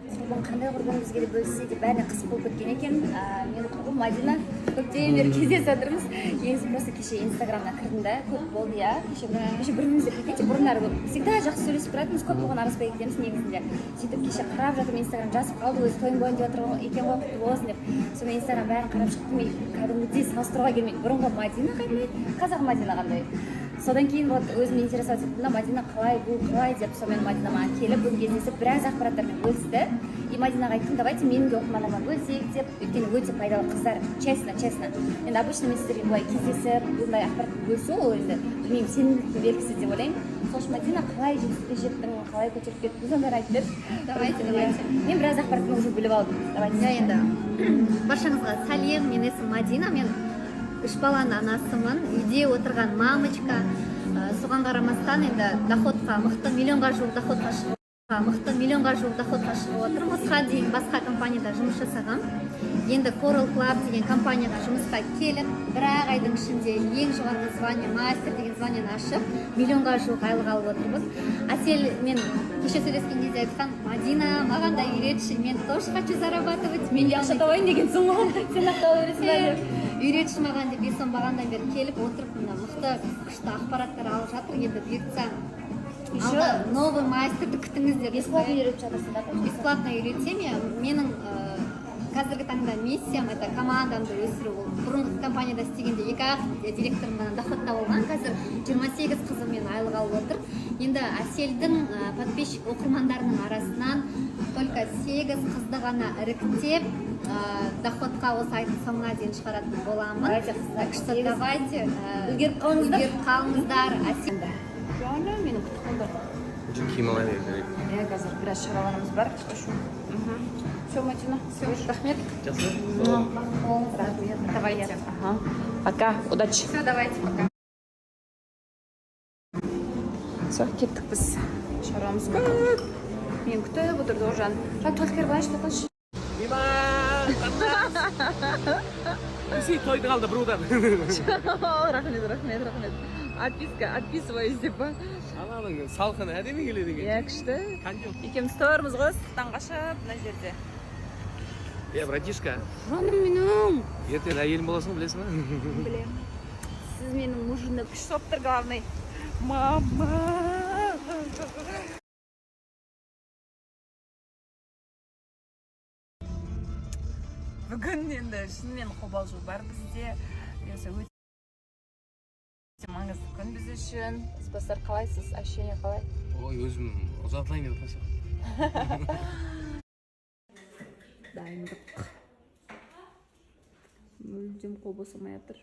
Соның қандай құрбым бізге де бөліссе деп бәріне қызық болып кеткен екен. Менің құрбым Мадина. Көптен бері кездесіп отырмыз. Негізі просто кеше Инстаграмнан кірдім да, көп болды иә. Кеше бірімізді прикиньте, бұрындары всегда жақсы сөйлесіп тұратынбыз, көп болған араласпай кетеміз негізінде. Сөйтіп кеше қарап жатырмын, Инстаграм жазып қалды, өзі тойың болайын деп жатыр екен ғой, құтты болсын деп. Сонымен Инстаграм бәрін қарап шықтым, кәдімгідей салыстыруға келмейді. Бұрынғы Мадина қандай, қазақ Мадина қандай. Содан кейін вот өзім интересоваться еттім да, Мадина қалай, бұл қалай деп, сонымен Мадина маған келіп, бүгін кездесіп, біраз ақпараттармен бөлісті. И Мадинаға айттым, давайте менің де оқырмандарыма бөлісейік деп, өйткені өте пайдалы қыздар, честно. Енді обычно мен сіздерге былай кездесіп, бұндай ақпаратты бөлісу, ол енді білмеймін, сенімділіктің белгісі деп ойлаймын. Сол үшін Мадина қалай жетістікке жеттің, қалай көтеріп кеттің, сондайды айтып берші. Давайте. Мен біраз ақпараттан уже біліп алдым. Давайте. Енді баршаңызға сәлем, мен есімім Мадина, мен 3 баланың анасымын, үйде отырған мамочка. Соған қарамастан енді доходқа, мықты миллионға жуық доходқа шығып отырмын. Осыған дейін басқа компанияда жұмыс жасағам. Енді Coral Club деген компанияға жұмысқа келіп, бір айдың ішінде ең жоғарғы звание, мастер деген званиені ашып, миллионға жуық айлық алып отырмыз. Әсел мен кеше сөйлескен кезде айтқан, Мадина, маған да үйретші, мен тоже хочу зарабатывать. Мен ақша табайын дегенсің ғой, сен ақтау бересің. Үйретші маған деп бесен бағандан бері келіп отырып, мықты күшті ақпараттар алып жатыр. Енді бұйыртса алда новый мастерді күтіңіздер. Бесплатно үйретіп жатырсың да? Бесплатно үйретсем, менің қазіргі таңда миссиям это командамды өсіру. Бұрынғы компанияда істегенде 2 директорымнан доходта болған, қазір 28 қызымен айлық алып отыр. Енді Әселдің подписчик оқырмандарының арасынан только 8 қызды ғана іріктеп доходқа осы айдың соңына дейін шығаратын боламын. Так что давайте үлгеріп қалыңыздар. Әсел. Жаңа менің құттықтауымдар. Киім ала берейік. Қазір біраз шараларымыз бар. Все, Мадина. Рахмет. Рахмет. Давайте. Пока. Удачи. Все, давайте, пока. Все, кеттік біз. Шаруамыз көп. Мен күтіп отырды Оржан. Жан толкер былайшы тақыншы. Сен тойды қалды бірудан. Рахмет. Отписываюсь деп па. Ананың салқын әдемі келеді екен. Иә, күшті. Екеуміз тұрмыз ғой, сырттан қашып, мына жерде. Братишка. Жаным менің. Ертең әйелім боласың, білесің ба? Білем. Сіз менің мужымды күш соптыр главный. Мама. Бүгін енді шынымен қобалжу бар бізде. Өте маңызды күн біз үшін. Спасар қалайсыз? Ощущение қалай? Ой, өзім ұзатылайын деп отырсам. Дайындық. Мүлдем қол босамай жатыр.